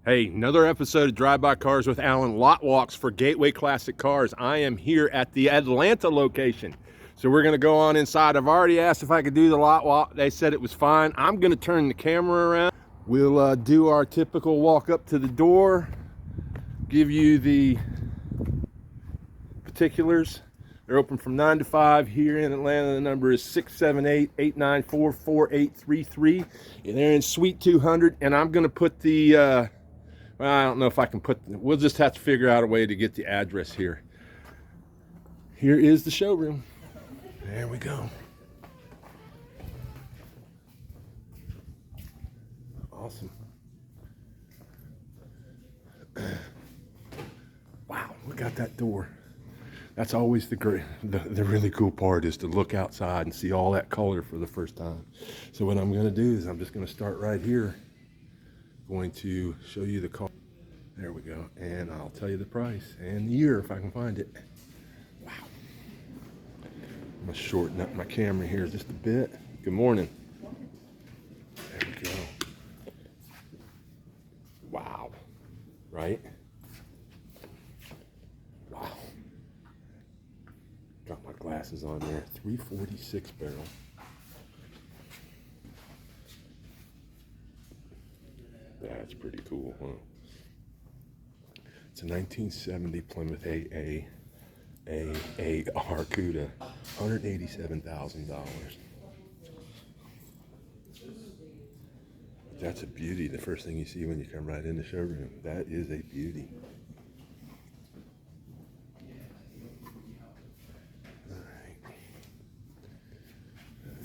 Hey, another episode of Drive By Cars with Alan. Lot walks for Gateway Classic Cars. I am here at the Atlanta location. So we're going to go on inside. I've already asked if I could do the lot walk. They said it was fine. I'm going to turn the camera around. We'll do our typical walk up to the door, give you the particulars. They're open from 9 to 5 here in Atlanta. The number is 678-894-4833. They're in Suite 200, and I'm going to put the well, I don't know if I can put, we'll just have to figure out a way to get the address here. Here is the showroom. There we go. Awesome. Wow, look out that door. That's always the really cool part, is to look outside and see all that color for the first time. So what I'm going to do is I'm just going to start right here. Going to show you the car. There we go, and I'll tell you the price and the year if I can find it. Wow. I'm gonna shorten up my camera here just a bit. Good morning. There we go. Wow. Right? Wow. Got my glasses on there. 346 barrel. That's pretty cool, huh? It's a 1970 Plymouth AR Cuda, $187,000. That's a beauty. The first thing you see when you come right in the showroom. That is a beauty. All right.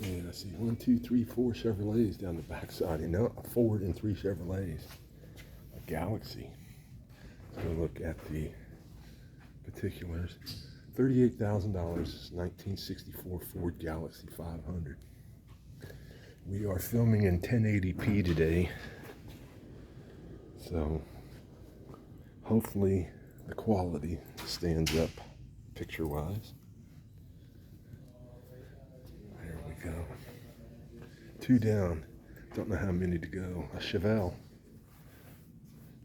And I see 1, 2, 3, 4 Chevrolets down the backside. You know, a Ford and 3 Chevrolets. A Galaxy. So look at the particulars. $38,000, 1964 Ford Galaxy 500. We are filming in 1080p today, so hopefully the quality stands up picture-wise. There we go. 2 down. Don't know how many to go. A Chevelle.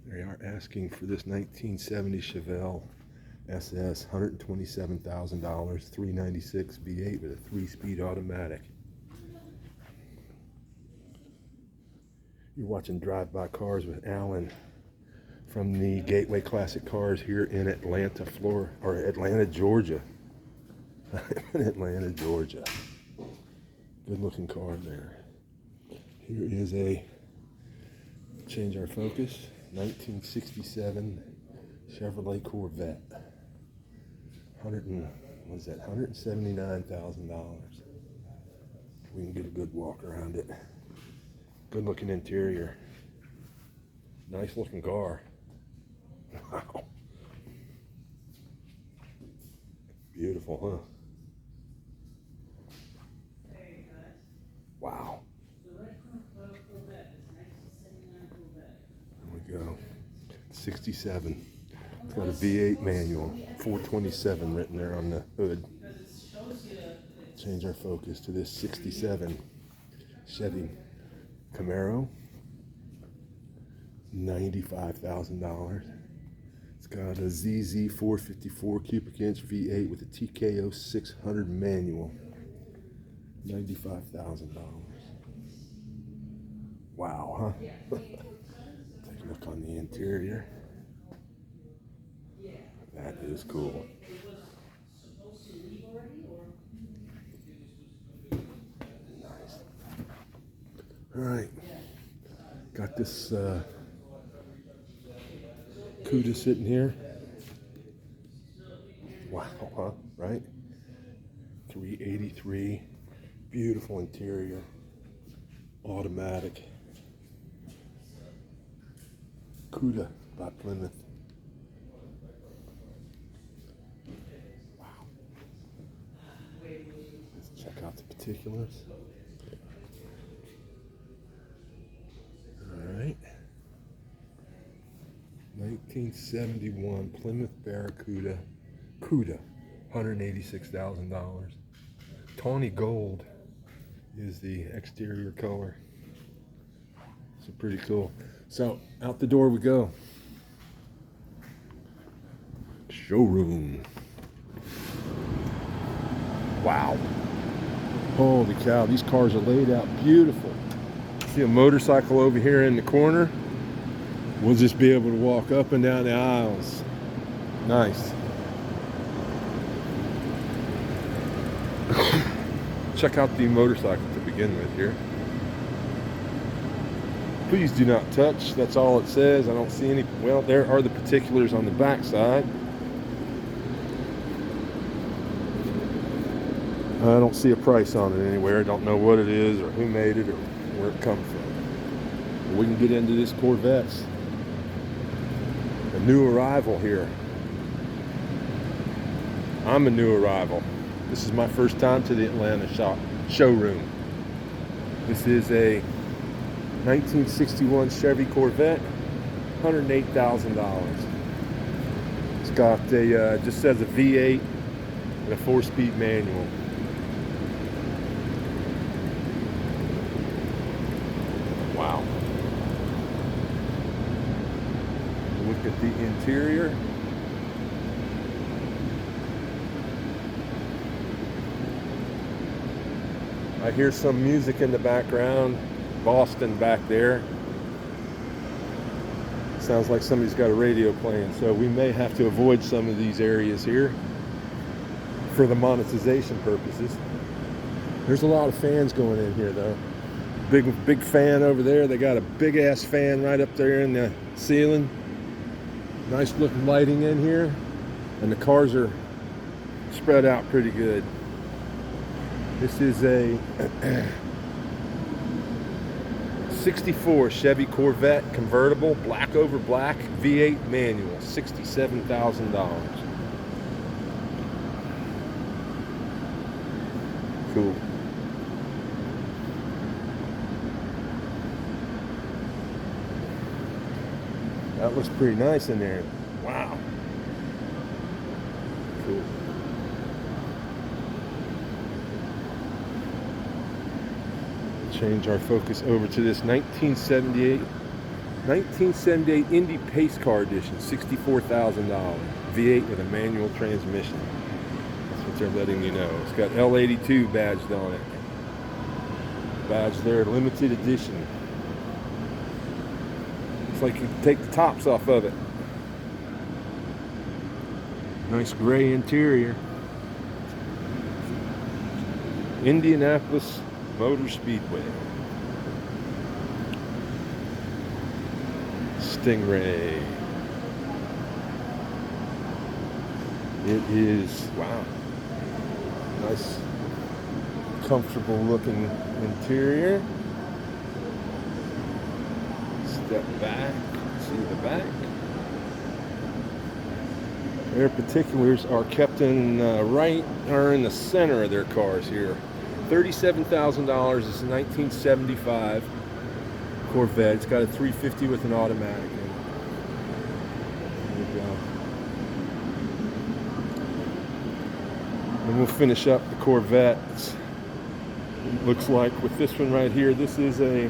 They are asking for this 1970 Chevelle SS, $127,000, 396 V8 with a 3-speed automatic. You're watching Drive By Cars with Alan from the Gateway Classic Cars here in Atlanta, Florida, or Atlanta, Georgia. In Atlanta, Georgia. Good looking car there. Here is a, change our focus, 1967 Chevrolet Corvette. $179,000. We can get a good walk around it. Good looking interior. Nice looking car. Wow. Beautiful, huh? Wow. There we go. 67. It's got a V8 manual, 427 written there on the hood. Change our focus to this 67 Chevy Camaro, $95,000. It's got a ZZ 454 cubic inch V8 with a TKO 600 manual, $95,000. Wow, huh? Take a look on the interior. That is cool. Nice. All right. Got this Cuda sitting here. Wow, huh? Right? 383. Beautiful interior. Automatic. Cuda by Plymouth. Check out the particulars. All right. 1971 Plymouth Barracuda. Cuda. $186,000. Tawny gold is the exterior color. So pretty cool. So out the door we go. Showroom. Wow. Holy cow, these cars are laid out beautiful. See a motorcycle over here in the corner? We'll just be able to walk up and down the aisles. Nice. Check out the motorcycle to begin with here. Please do not touch. That's all it says. I don't see any. Well, there are the particulars on the back side. I don't see a price on it anywhere. I don't know what it is or who made it or where it comes from. We can get into this Corvette. A new arrival here. I'm a new arrival. This is my first time to the Atlanta showroom. This is a 1961 Chevy Corvette, $108,000. It's got a, just says a V8 and a 4-speed manual. Wow. Look at the interior. I hear some music in the background. Boston back there. Sounds like somebody's got a radio playing, so we may have to avoid some of these areas here for the monetization purposes. There's a lot of fans going in here though. Big fan over there. They got a big ass fan right up there in the ceiling. Nice looking lighting in here, and the cars are spread out pretty good. This is a 64 Chevy Corvette convertible, black over black, V8 manual, $67,000. Cool. That looks pretty nice in there. Wow. Cool. Change our focus over to this 1978 Indy Pace Car Edition, $64,000. V8 with a manual transmission. That's what they're letting you know. It's got L82 badged on it. Badge there, limited edition. It's like you can take the tops off of it. Nice gray interior. Indianapolis Motor Speedway. Stingray. It is, wow, nice, comfortable looking interior. Step back, see the back. Their particulars are kept in right or in the center of their cars here. $37,000 is a 1975 Corvette. It's got a 350 with an automatic in it. There we go. And we'll finish up the Corvettes. It looks like with this one right here, this is a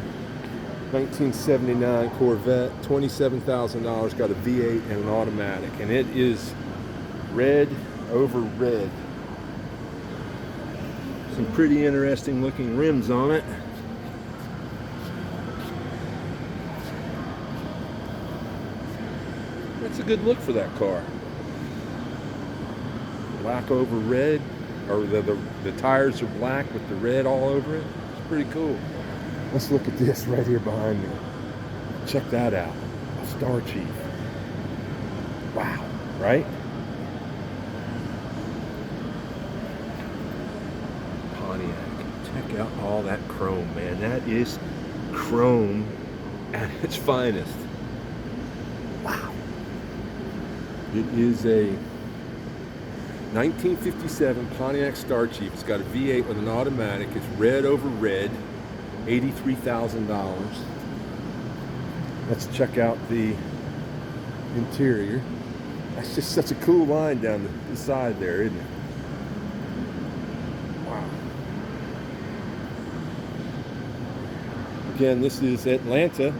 1979 Corvette, $27,000, got a V8 and an automatic, and it is red over red. Some pretty interesting looking rims on it. That's a good look for that car. Black over red, or the tires are black with the red all over it. It's pretty cool. Let's look at this right here behind me. Check that out. A Star Chief. Wow, right? Check out all that chrome, man. That is chrome at its finest. Wow. It is a 1957 Pontiac Star Chief. It's got a V8 with an automatic. It's red over red. $83,000. Let's check out the interior. That's just such a cool line down the side there, isn't it? Again, this is Atlanta.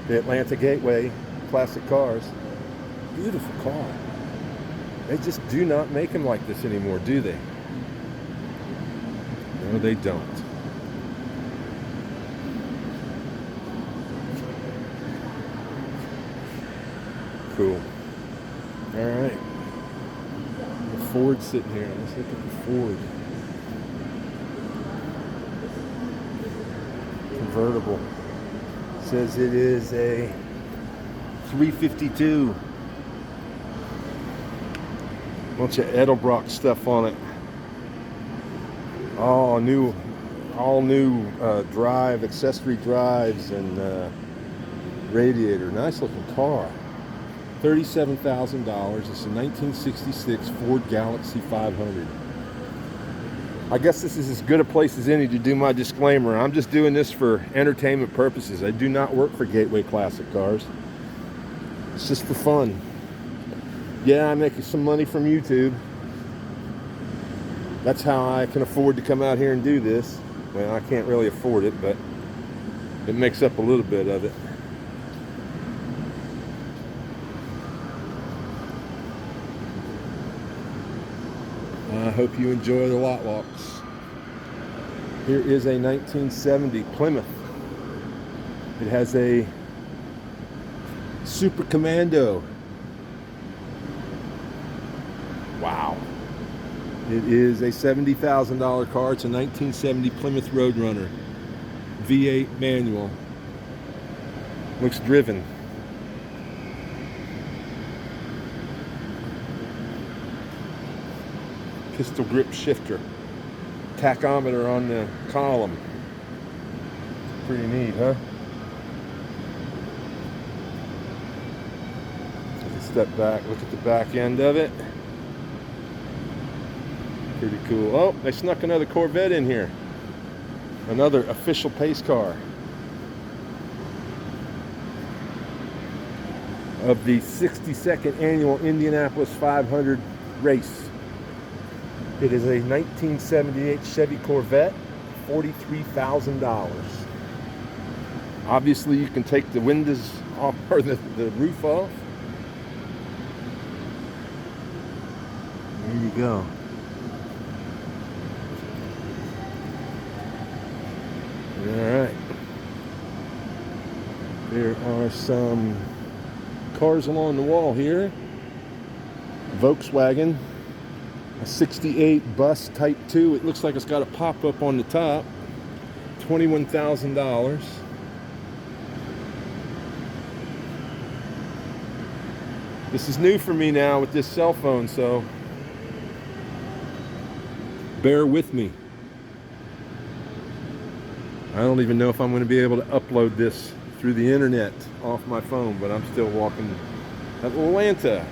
The Atlanta Gateway classic cars. Beautiful car. They just do not make them like this anymore, do they? No, they don't. Cool. All right. The Ford sitting here. Let's look at the Ford. Convertible. Says it is a 352. Bunch of Edelbrock stuff on it. All new drive, accessory drives, and radiator. Nice looking car. $37,000. It's a 1966 Ford Galaxy 500. I guess this is as good a place as any to do my disclaimer. I'm just doing this for entertainment purposes. I do not work for Gateway Classic Cars. It's just for fun. Yeah, I make some money from YouTube. That's how I can afford to come out here and do this. Well, I can't really afford it, but it makes up a little bit of it. I hope you enjoy the lot walks. Here is a 1970 Plymouth. It has a Super Commando. Wow. It is a $70,000 car. It's a 1970 Plymouth Roadrunner. V8 manual. Looks driven. Pistol grip shifter. Tachometer on the column. Pretty neat, huh? Take a step back, look at the back end of it. Pretty cool. Oh, they snuck another Corvette in here. Another official pace car. Of the 62nd annual Indianapolis 500 race. It is a 1978 Chevy Corvette, $43,000. Obviously, you can take the windows off, or the roof off. There you go. All right. There are some cars along the wall here. Volkswagen. A 68 bus type 2. It looks like it's got a pop-up on the top. $21,000. This is new for me now with this cell phone, so bear with me. I don't even know if I'm going to be able to upload this through the internet off my phone, but I'm still walking at Atlanta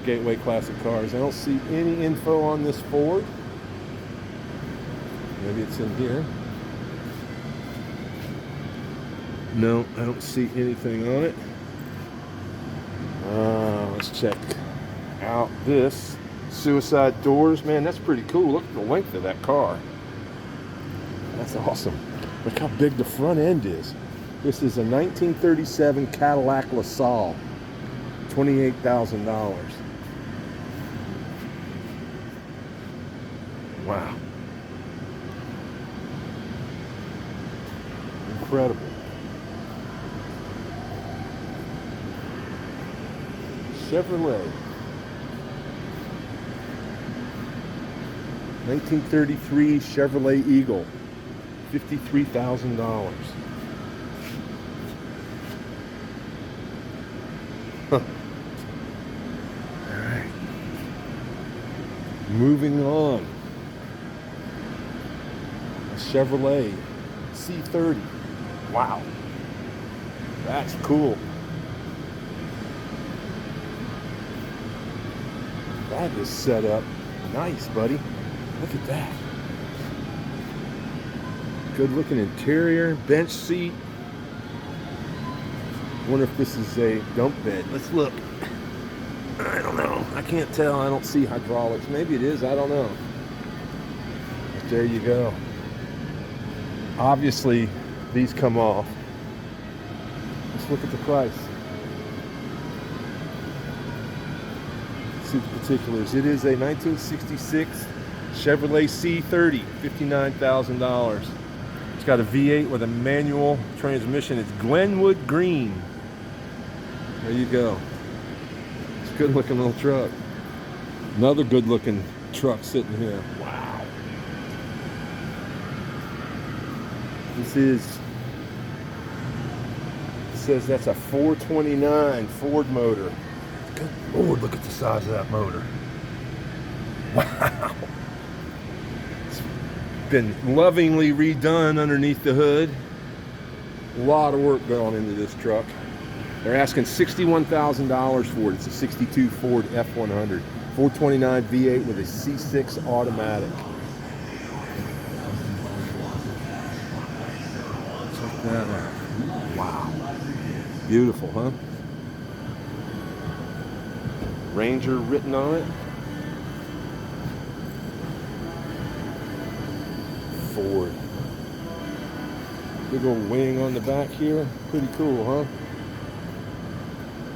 Gateway Classic Cars. I don't see any info on this Ford. Maybe it's in here. No, I don't see anything on it. Let's check out this. Suicide doors. Man, that's pretty cool. Look at the length of that car. That's awesome. Look how big the front end is. This is a 1937 Cadillac LaSalle. $28,000. Wow. Incredible. Chevrolet. 1933 Chevrolet Eagle. $53,000. Huh. All right. Moving on. A Chevrolet C30. Wow. That's cool. That is set up nice, buddy. Look at that. Good looking interior, bench seat. Wonder if this is a dump bed. Let's look. I don't know. I can't tell. I don't see hydraulics. Maybe it is. I don't know. But there you go. Obviously, these come off. Let's look at the price. See the particulars. It is a 1966 Chevrolet C30, $59,000. It's got a V8 with a manual transmission. It's Glenwood Green. There you go. It's a good looking little truck. Another good looking truck sitting here. Wow. This is, it says that's a 429 Ford motor. Good Lord, look at the size of that motor. Wow. It's been lovingly redone underneath the hood. A lot of work going into this truck. They're asking $61,000 for it. It's a 62 Ford F100. 429 V8 with a C6 automatic. Check that out. Wow. Beautiful, huh? Ranger written on it. Ford. Big old wing on the back here. Pretty cool, huh?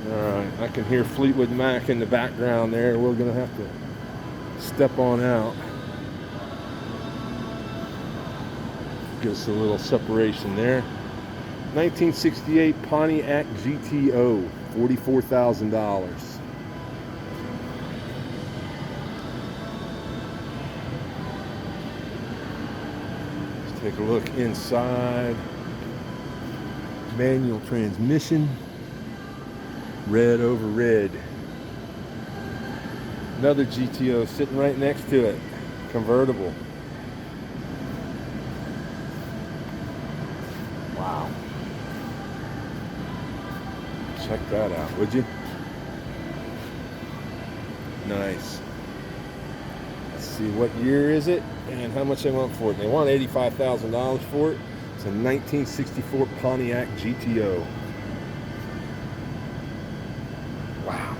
Alright, I can hear Fleetwood Mac in the background there. We're going to have to step on out. Give us a little separation there. 1968 Pontiac GTO, $44,000. Let's take a look inside. Manual transmission. Red over red. Another GTO sitting right next to it. Convertible. Wow. Check that out, would you? Nice. Let's see, what year is it and how much they want for it. They want $85,000 for it. It's a 1964 Pontiac GTO. Wow.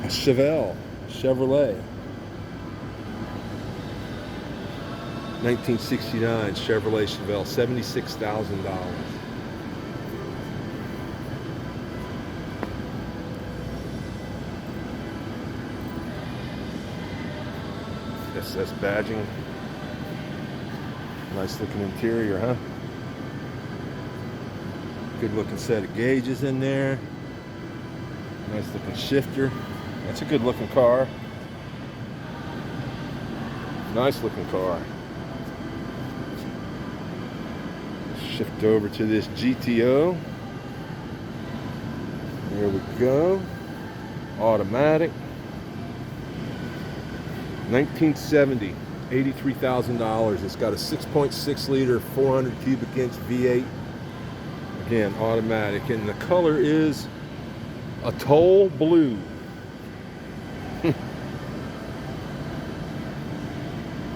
A Chevrolet. 1969 Chevrolet Chevelle, $76,000. SS badging. Nice looking interior, huh? Good looking set of gauges in there. Nice looking shifter. That's a good looking car. Nice looking car. Shift over to this GTO. There we go. Automatic. 1970, $83,000. It's got a 6.6 liter, 400 cubic inch V8. Again, automatic. And the color is Atoll Blue.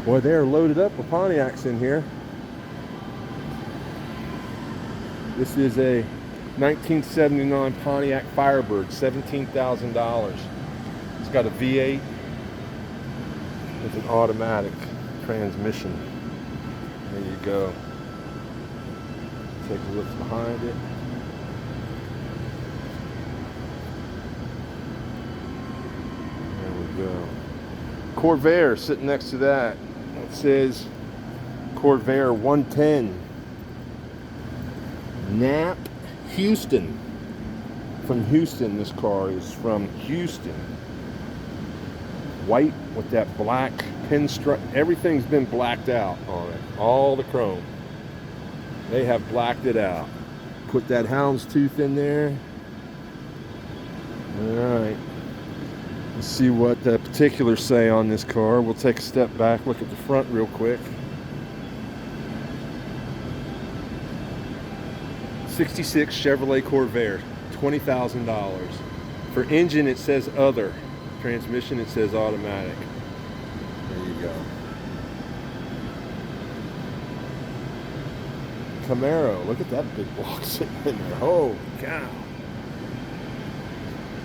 Boy, they're loaded up with Pontiacs in here. This is a 1979 Pontiac Firebird, $17,000. It's got a V8 with an automatic transmission. There you go. Take a look behind it. There we go. Corvair sitting next to that. It says Corvair 110. Knapp, Houston. From Houston, this car is from Houston. White with that black pinstripe. Everything's been blacked out on it. All the chrome. They have blacked it out. Put that houndstooth in there. Alright. Let's see what the particulars say on this car. We'll take a step back, look at the front real quick. 66 Chevrolet Corvair, $20,000. For engine, it says other. Transmission, it says automatic. There you go. Camaro, look at that big block sitting in there. Holy cow.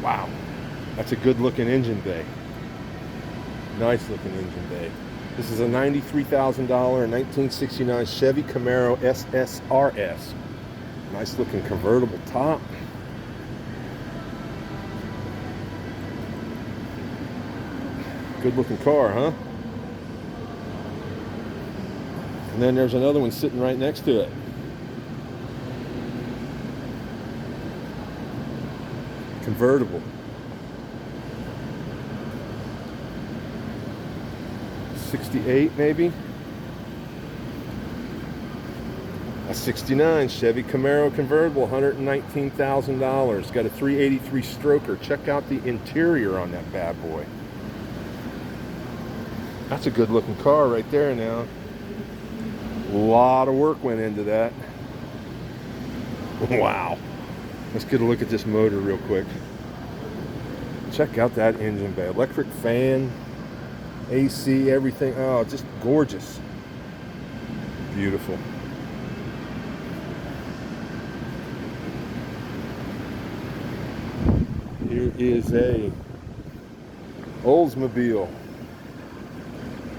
Wow. That's a good looking engine bay. Nice looking engine bay. This is a $93,000 1969 Chevy Camaro SSRS. Nice looking convertible top. Good looking car, huh? And then there's another one sitting right next to it. Convertible. 68 maybe? A 69 Chevy Camaro convertible, $119,000. Got a 383 stroker. Check out the interior on that bad boy. That's a good looking car right there now. A lot of work went into that. Wow. Let's get a look at this motor real quick. Check out that engine bay. Electric fan, AC, everything. Oh, just gorgeous. Beautiful. Here is a Oldsmobile.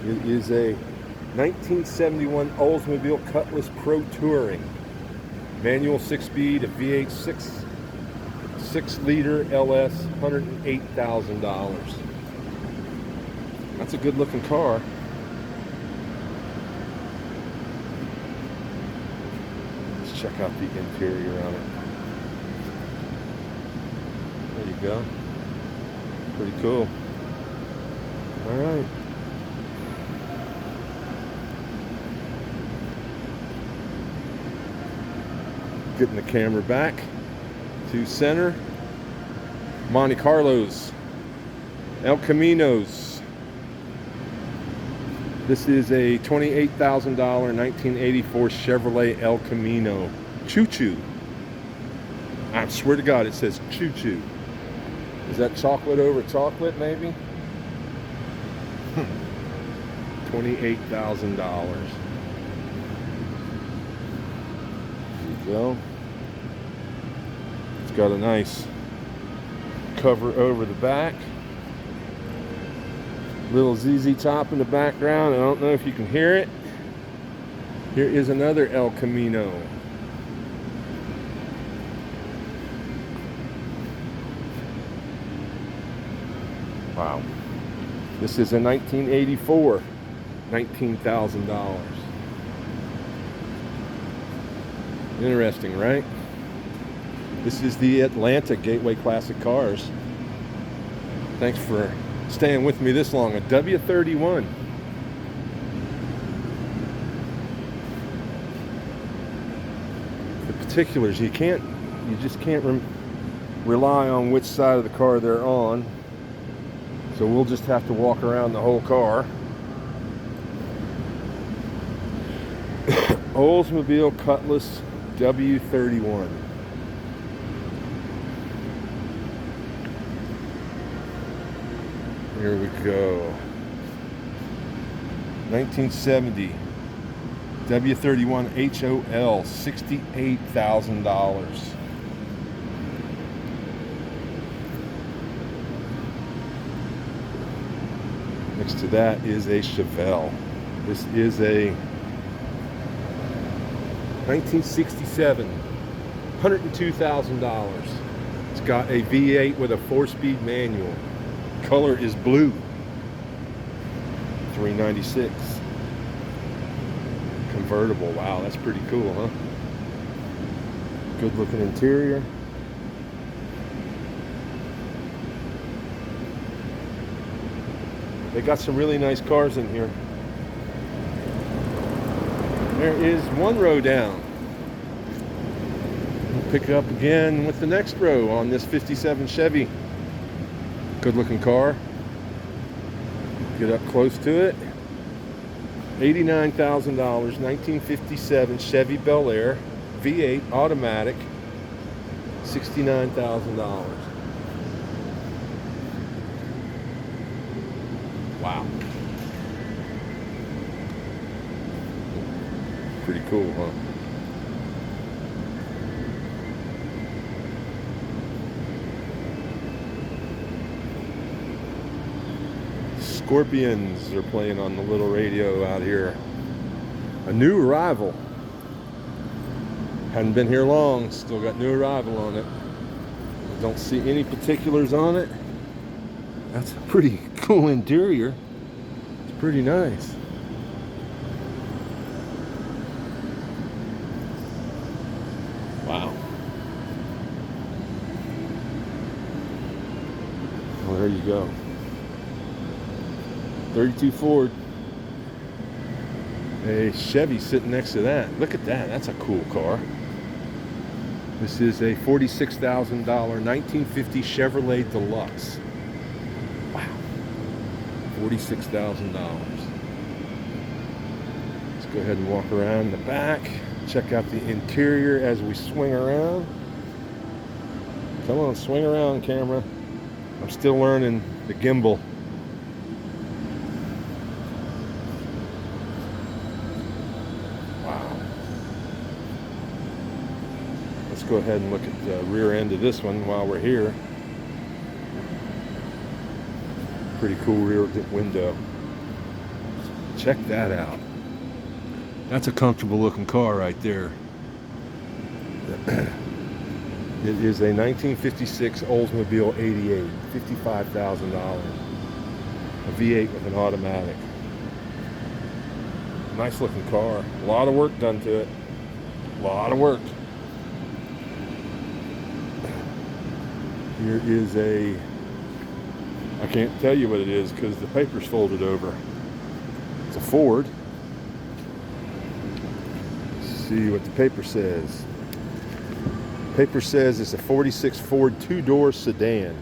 It is a 1971 Oldsmobile Cutlass Pro Touring. Manual 6-speed, a V8 6-liter LS, $108,000. That's a good looking car. Let's check out the interior on it. There you go. Pretty cool. All right. Getting the camera back to center. Monte Carlos, El Caminos. This is a $28,000 1984 Chevrolet El Camino. Choo Choo. I swear to God, it says Choo Choo. Is that chocolate over chocolate, maybe? $28,000. There you go. It's got a nice cover over the back. Little ZZ Top in the background. I don't know if you can hear it. Here is another El Camino. Wow. This is a 1984. $19,000. Interesting, right? This is the Atlanta Gateway Classic Cars. Thanks for staying with me this long. A W31. The particulars, you just can't rely on which side of the car they're on. So we'll just have to walk around the whole car. Oldsmobile Cutlass W31. Here we go. 1970 W31 HOL, $68,000. Next to that is a Chevelle. This is a 1967, $102,000. It's got a V8 with a 4-speed manual. Color is blue. $396. Convertible. Wow, that's pretty cool, huh? Good looking interior. They got some really nice cars in here. There is one row down. We'll pick up again with the next row on this 57 Chevy. Good looking car. Get up close to it. $89,000, 1957 Chevy Bel Air, V8 automatic, $69,000. Wow. Pretty cool, huh? Scorpions are playing on the little radio out here. A new arrival. Hadn't been here long, still got new arrival on it. Don't see any particulars on it. That's a pretty cool interior. It's pretty nice. Wow. Well, there you go. 32 Ford. A Chevy sitting next to that. Look at that. That's a cool car. This is a $46,000 1950 Chevrolet Deluxe. Wow. $46,000. Let's go ahead and walk around the back. Check out the interior as we swing around. Come on, swing around, camera. I'm still learning the gimbal. Wow. Let's go ahead and look at the rear end of this one while we're here. Pretty cool rear window. Check that out. That's a comfortable looking car right there. It is a 1956 Oldsmobile 88, $55,000. A V8 with an automatic. Nice looking car. A lot of work done to it. A lot of work. Here is a, I can't tell you what it is because the paper's folded over. It's a Ford. Let's see what the paper says. Paper says it's a 46 Ford two-door sedan,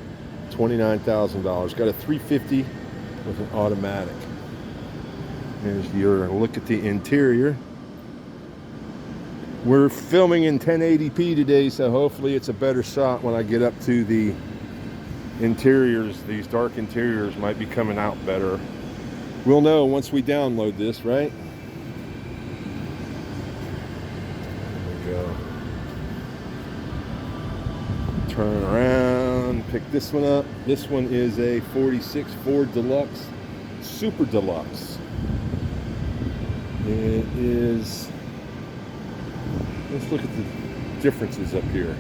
$29,000. Got a 350 with an automatic. Here's your look at the interior. We're filming in 1080p today, so hopefully it's a better shot when I get up to the interiors. These dark interiors might be coming out better. We'll know once we download this, right? There we go. Turn around, pick this one up. This one is a 46 Ford Deluxe, Super Deluxe. It is, let's look at the differences up here.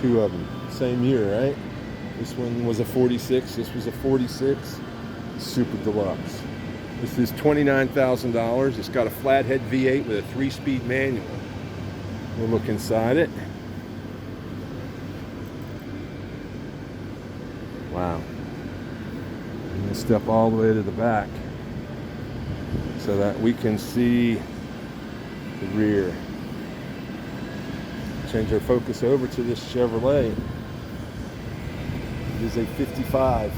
Two of them, same year, right? This one was a 46, this was a 46, Super Deluxe. This is $29,000. It's got a flathead V8 with a 3-speed manual. We'll look inside it. Wow. I'm going to step all the way to the back so that we can see the rear. Change our focus over to this Chevrolet. It is a 55.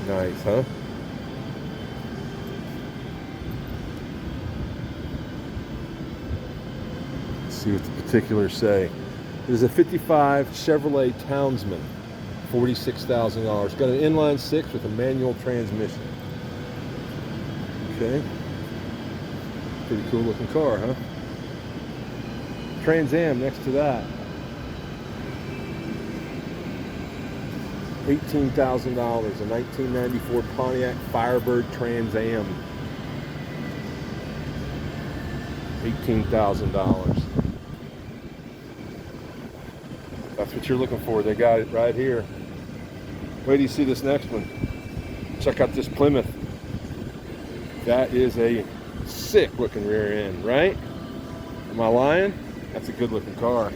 Nice, huh? See what the particulars say. It is a 55 Chevrolet Townsman, $46,000. Got an inline 6 with a manual transmission. Okay. Pretty cool looking car, huh? Trans Am next to that. $18,000, a 1994 Pontiac Firebird Trans Am. $18,000. That's what you're looking for. They got it right here. Wait till you see this next one. Check out this Plymouth. That is a sick looking rear end, right? Am I lying? That's a good looking car.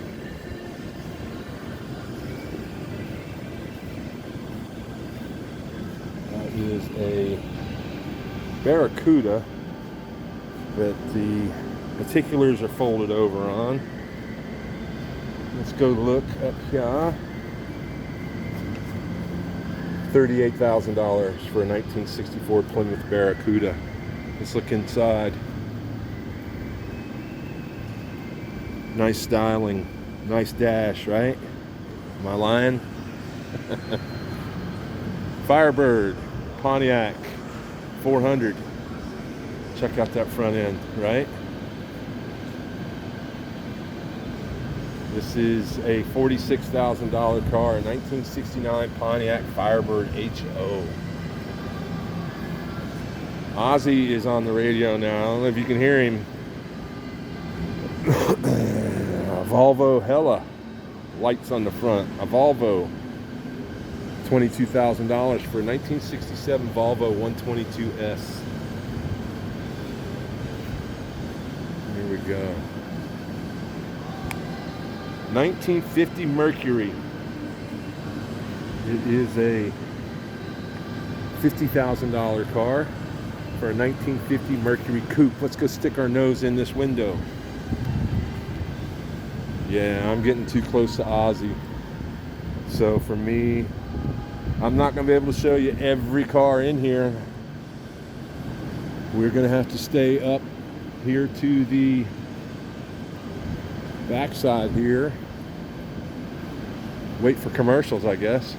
That is a Barracuda that the particulars are folded over on. Let's go look up here. $38,000 for a 1964 Plymouth Barracuda. Let's look inside. Nice styling, nice dash, right? Am I lying? Firebird, Pontiac, 400. Check out that front end, right? This is a $46,000 car, a 1969 Pontiac Firebird HO. Ozzy is on the radio now. I don't know if you can hear him. Volvo Hella. Lights on the front. A Volvo. $22,000 for a 1967 Volvo 122S. Here we go. 1950 Mercury. It is a $50,000 car for a 1950 Mercury Coupe. Let's go stick our nose in this window. Yeah, I'm getting too close to Ozzy. So for me, I'm not going to be able to show you every car in here. We're going to have to stay up here to the backside here. Wait for commercials, I guess.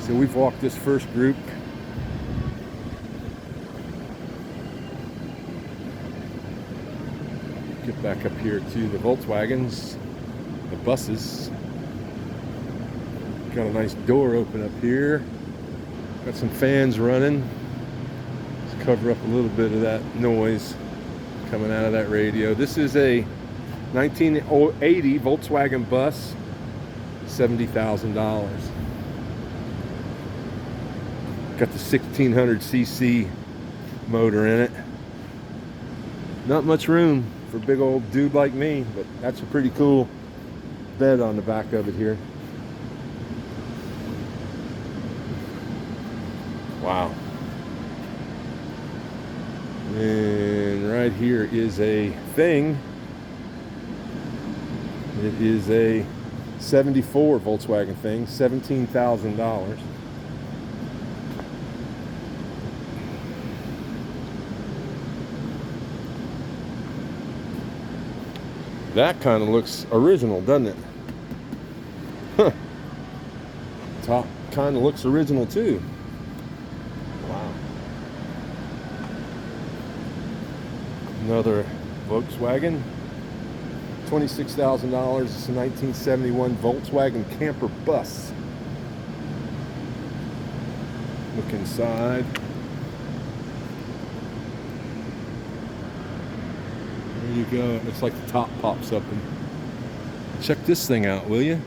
So we've walked this first group. Get back up here to the Volkswagens, the buses. Got a nice door open up here. Got some fans running. Let's cover up a little bit of that noise coming out of that radio. This is a 1980 Volkswagen bus, $70,000. Got the 1600cc motor in it. Not much room for a big old dude like me, but that's a pretty cool bed on the back of it here. Wow. And right here is a thing. It is a 74 Volkswagen thing, $17,000. That kind of looks original, doesn't it? Huh. Top kind of looks original too. Wow. Another Volkswagen. $26,000. It's a 1971 Volkswagen camper bus. Look inside. There you go. It looks like the top pops up. And check this thing out, will you?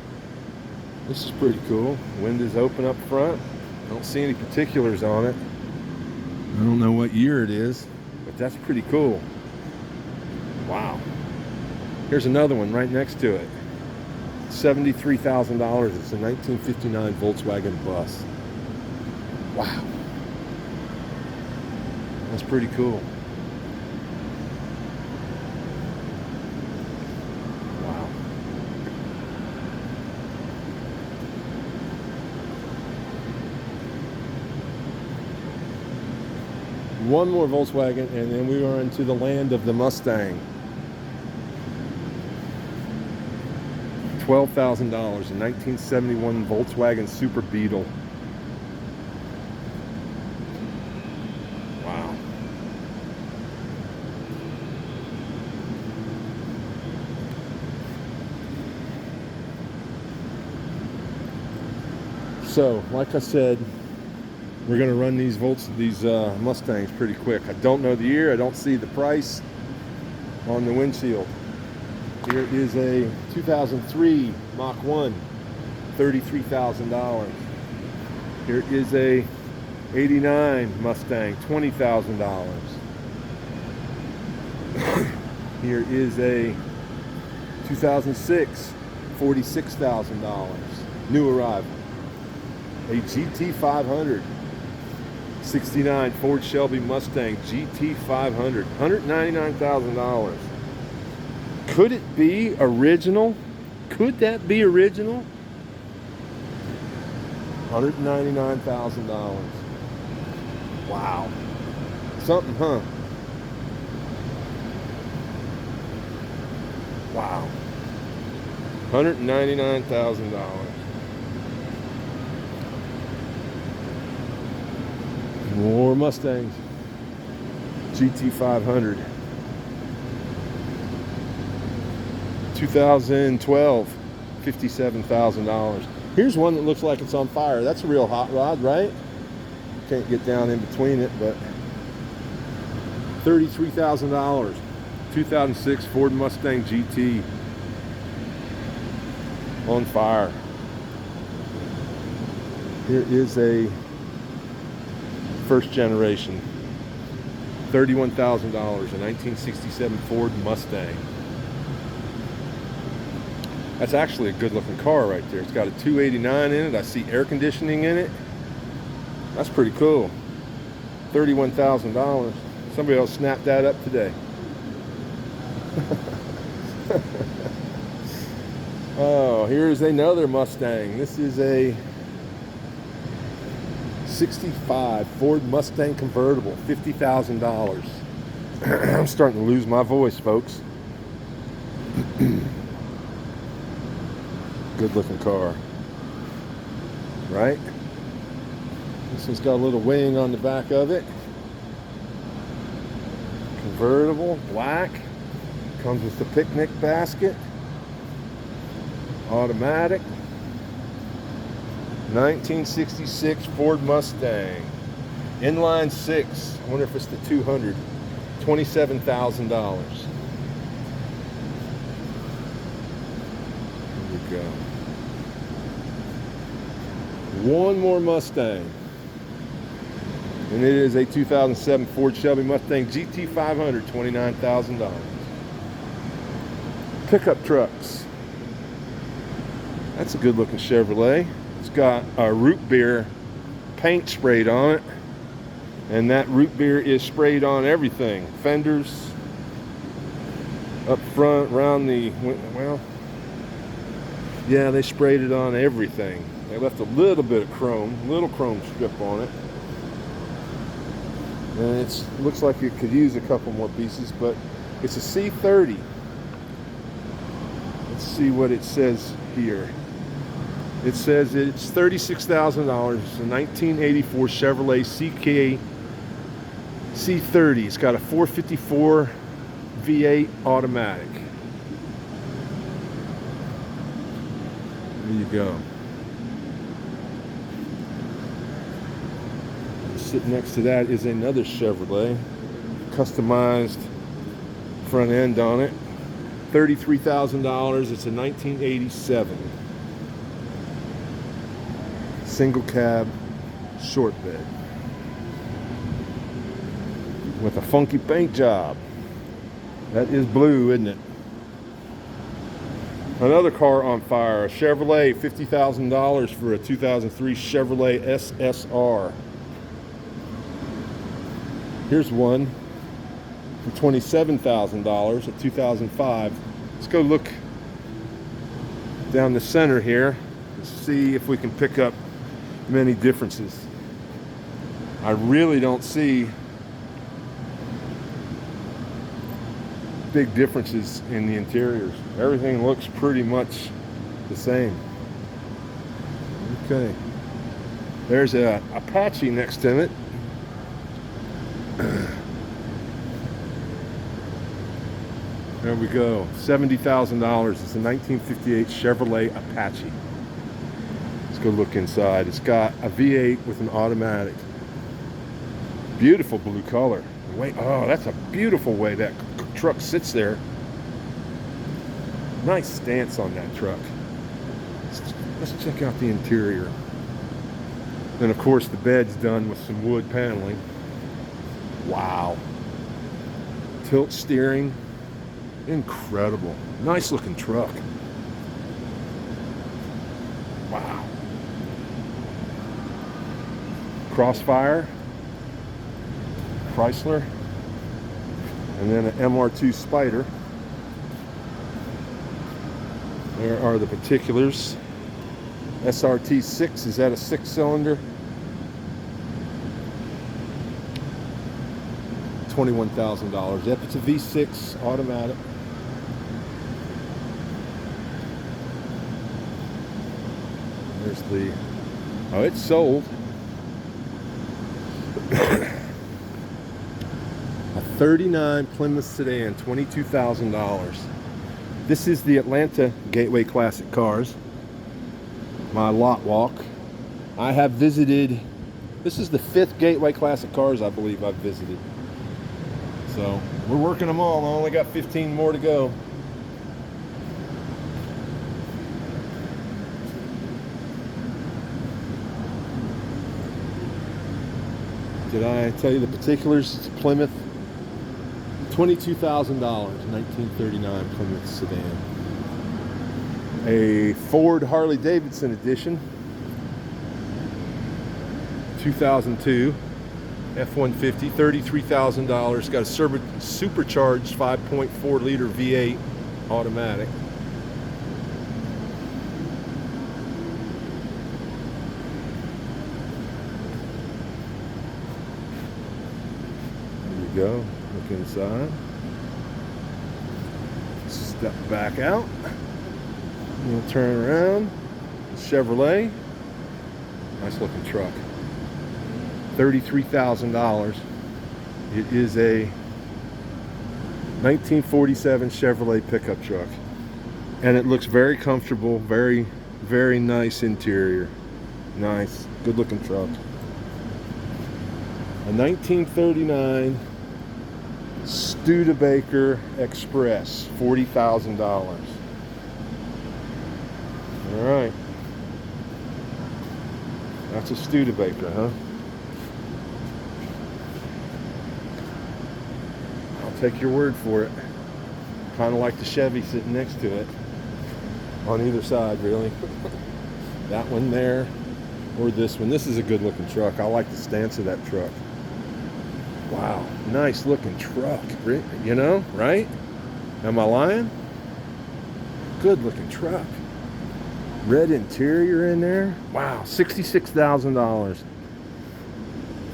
This is pretty cool. Windows open up front. I don't see any particulars on it. I don't know what year it is, but that's pretty cool. Wow. Here's another one right next to it. $73,000. It's a 1959 Volkswagen bus. Wow. That's pretty cool. Wow. One more Volkswagen, and then we are into the land of the Mustang. $12,000, a 1971 Volkswagen Super Beetle. Wow. So, like I said, we're going to run these Mustangs pretty quick. I don't know the year. I don't see the price on the windshield. Here is a 2003 Mach 1, $33,000. Here is a 89 Mustang, $20,000. Here is a 2006, $46,000. New arrival. A GT 500, 69 Ford Shelby Mustang GT 500, $199,000. Could it be original? Could that be original? $199,000. Wow. Something, huh? Wow. $199,000. More Mustangs. GT 500. 2012, $57,000. Here's one that looks like it's on fire. That's a real hot rod, right? Can't get down in between it, but $33,000. 2006 Ford Mustang GT. On fire. Here is a first generation. $31,000, a 1967 Ford Mustang. That's actually a good looking car right there. It's got a 289 in it. I see air conditioning in it. That's pretty cool. $31,000. Somebody else snapped that up today. Oh, here's another Mustang. This is a 65 Ford Mustang convertible, $50,000. I'm starting to lose my voice, folks. Good looking car, right? This one's got a little wing on the back of it. Convertible, black. Comes with the picnic basket. Automatic. 1966 Ford Mustang. Inline 6. I wonder if it's the 200. $27,000. There we go. One more Mustang. And it is a 2007 Ford Shelby Mustang GT 500, $29,000. Pickup trucks. That's a good looking Chevrolet. It's got a root beer paint sprayed on it. And that root beer is sprayed on everything. Fenders, up front, around the, well, yeah, they sprayed it on everything. They left a little bit of chrome, little chrome strip on it. And it looks like it could use a couple more pieces, but it's a C30. Let's see what it says here. It says it's $36,000. It's a 1984 Chevrolet CK C30. It's got a 454 V8 automatic. There you go. Sitting next to that is another Chevrolet. Customized front end on it. $33,000. It's a 1987. Single cab, short bed. With a funky paint job. That is blue, isn't it? Another car on fire, a Chevrolet, $50,000 for a 2003 Chevrolet SSR. Here's one for $27,000, a 2005. Let's go look down the center here and see if we can pick up many differences. I really don't see big differences in the interiors. Everything looks pretty much the same. Okay. There's a Apache next to it. There we go. $70,000. It's a 1958 Chevrolet Apache. Let's go look inside. It's got a V8 with an automatic. Beautiful blue color. Wait, oh, that's a beautiful way that truck sits there. Nice stance on that truck. Let's check out the interior. And of course the bed's done with some wood paneling. Wow. Tilt steering. Incredible. Nice looking truck. Wow. Crossfire. Chrysler. And then an MR2 Spider. There are the particulars. SRT6, is that a 6-cylinder? $21,000. Yep, it's a V6 automatic. There's the, oh, it's sold. A 39 Plymouth sedan, $22,000. This is the Atlanta Gateway Classic Cars, my lot walk. I have visited, this is the 5th Gateway Classic Cars I believe I've visited. So we're working them all. I only got 15 more to go. Did I tell you the particulars? It's a Plymouth, $22,000, 1939 Plymouth sedan. A Ford Harley Davidson edition, 2002 F-150, $33,000. Got a supercharged 5.4 liter V8 automatic. Go look inside, step back out, we'll turn around. Chevrolet, nice looking truck, $33,000. It is a 1947 Chevrolet pickup truck, and it looks very comfortable, very nice interior, nice, good looking truck. A 1939 Studebaker Express, $40,000. All right, that's a Studebaker, huh? I'll take your word for it. Kind of like the Chevy sitting next to it, on either side, really. That one there, or this one. This is a good looking truck. I like the stance of that truck. Wow, nice looking truck, you know, right? Am I lying? Good looking truck. Red interior in there. Wow, $66,000.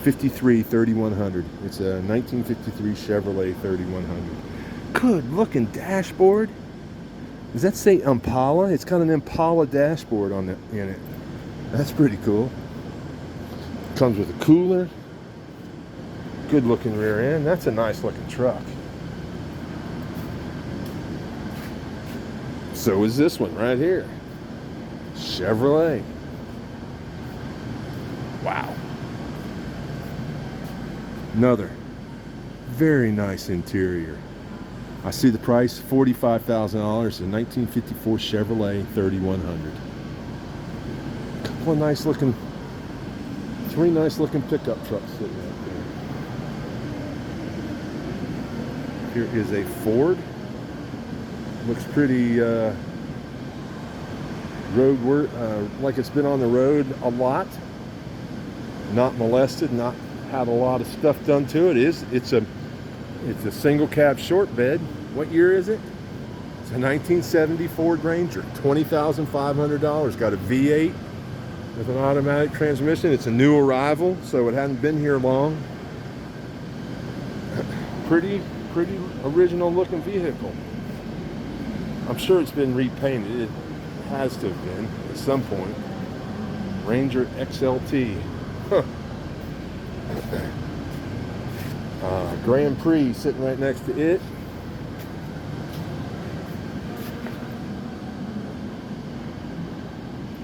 3100. It's a 1953 Chevrolet 3100. Good looking dashboard. Does that say Impala? It's got an Impala dashboard on it, in it. That's pretty cool. Comes with a cooler. Good looking rear end. That's a nice looking truck. So is this one right here. Chevrolet. Wow. Another very nice interior. I see the price, $45,000, a 1954 Chevrolet 3100. Couple of nice looking, 3 nice looking pickup trucks sitting out there. Here is a Ford. Looks pretty road work, like it's been on the road a lot. Not molested, not had a lot of stuff done to it. It's a single cab short bed. What year is it? It's a 1970 Ford Ranger, $20,500. Got a V8 with an automatic transmission. It's a new arrival, so it hadn't been here long. Pretty original looking vehicle. I'm sure it's been repainted. It has to have been at some point. Ranger XLT. Huh. Grand Prix sitting right next to it.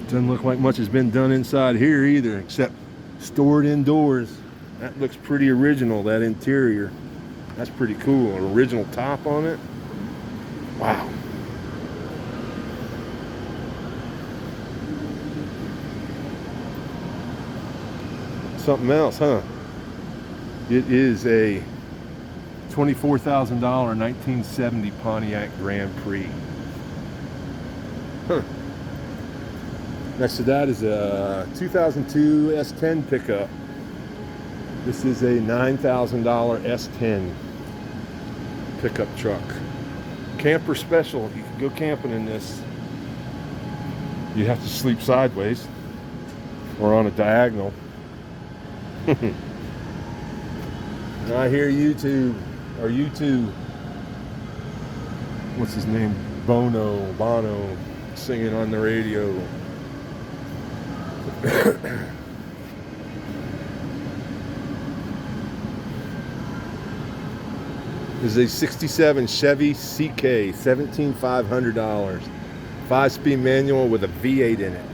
Doesn't look like much has been done inside here either, except stored indoors. That looks pretty original, that interior. That's pretty cool. An original top on it. Wow. Something else, huh? It is a $24,000 1970 Pontiac Grand Prix. Huh. Next to that is a 2002 S10 pickup. This is a $9,000 S10 pickup truck. Camper special. You can go camping in this. You have to sleep sideways or on a diagonal. And I hear YouTube, what's his name? Bono, singing on the radio. This is a 67 Chevy CK, $17,500. 5-speed manual with a V8 in it.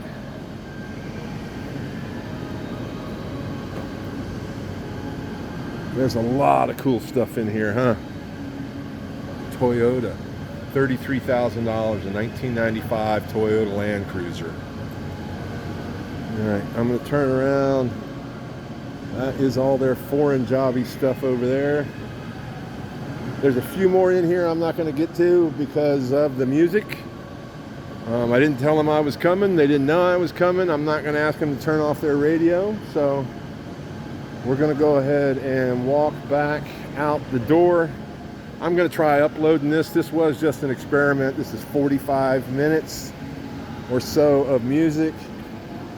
There's a lot of cool stuff in here, huh? Toyota, $33,000, a 1995 Toyota Land Cruiser. All right, I'm gonna turn around. That is all their foreign jobby stuff over there. There's a few more in here I'm not gonna get to because of the music. I didn't tell them I was coming. They didn't know I was coming. I'm not gonna ask them to turn off their radio. So we're gonna go ahead and walk back out the door. I'm gonna try uploading this. This was just an experiment. This is 45 minutes or so of music.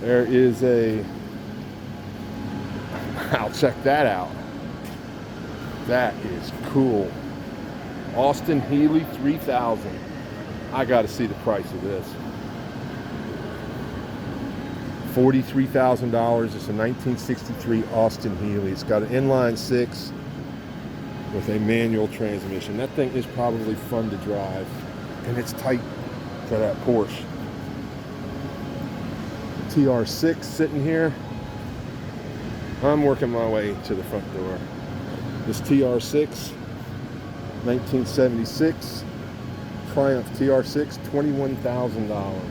There is a, I'll check that out. That is cool. Austin Healey 3000. I gotta see the price of this. $43,000. It's a 1963 Austin Healey. It's got an inline 6 with a manual transmission. That thing is probably fun to drive, and it's tight for that Porsche. TR6 sitting here. I'm working my way to the front door. This TR6, 1976 Triumph TR6, $21,000.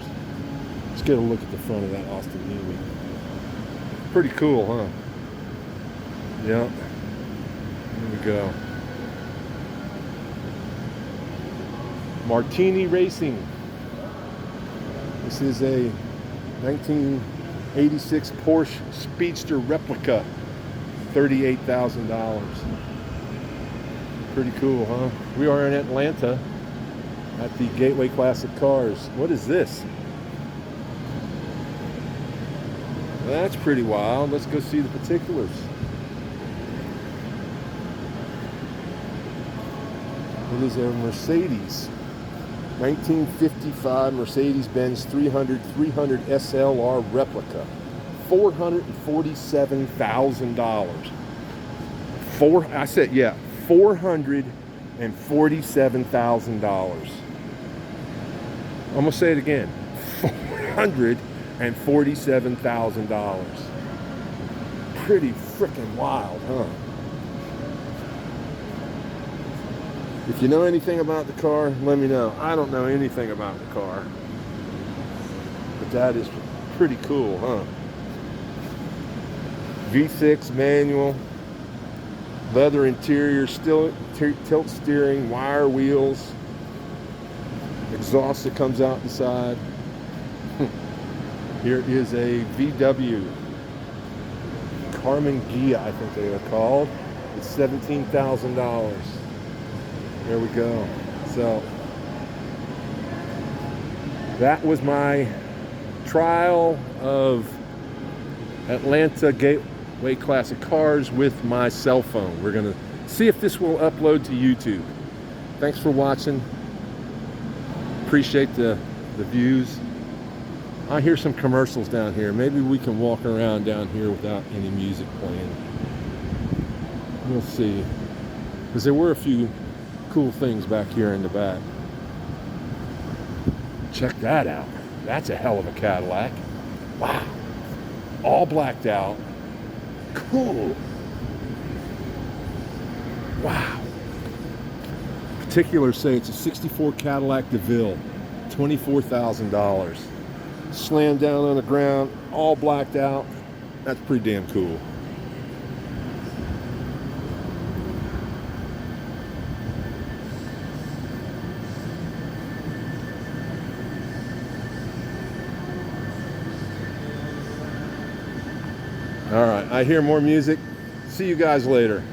Let's get a look at the front of that Austin Healey. Pretty cool, huh? Yeah. Here we go. Martini Racing. This is a 1986 Porsche Speedster replica, $38,000. Pretty cool, huh? We are in Atlanta at the Gateway Classic Cars. What is this? That's pretty wild. Let's go see the particulars. It is a Mercedes, 1955 Mercedes-Benz 300 SLR replica, $447,000. $447,000. I'm gonna say it again. $447,000. Pretty freaking wild, huh? If you know anything about the car, let me know. I don't know anything about the car, but that is pretty cool, huh? V6 manual, leather interior, still tilt steering, wire wheels, exhaust that comes out the side. Here is a VW Carmen Ghia, I think they are called. It's $17,000. There we go. So that was my trial of Atlanta Gateway Classic Cars with my cell phone. We're gonna see if this will upload to YouTube. Thanks for watching. Appreciate the views. I hear some commercials down here. Maybe we can walk around down here without any music playing. We'll see. Because there were a few cool things back here in the back. Check that out. That's a hell of a Cadillac. Wow. All blacked out. Cool. Wow. Particulars say it's a 64 Cadillac DeVille, $24,000. Slammed down on the ground, all blacked out. That's pretty damn cool. All right, I hear more music. See you guys later.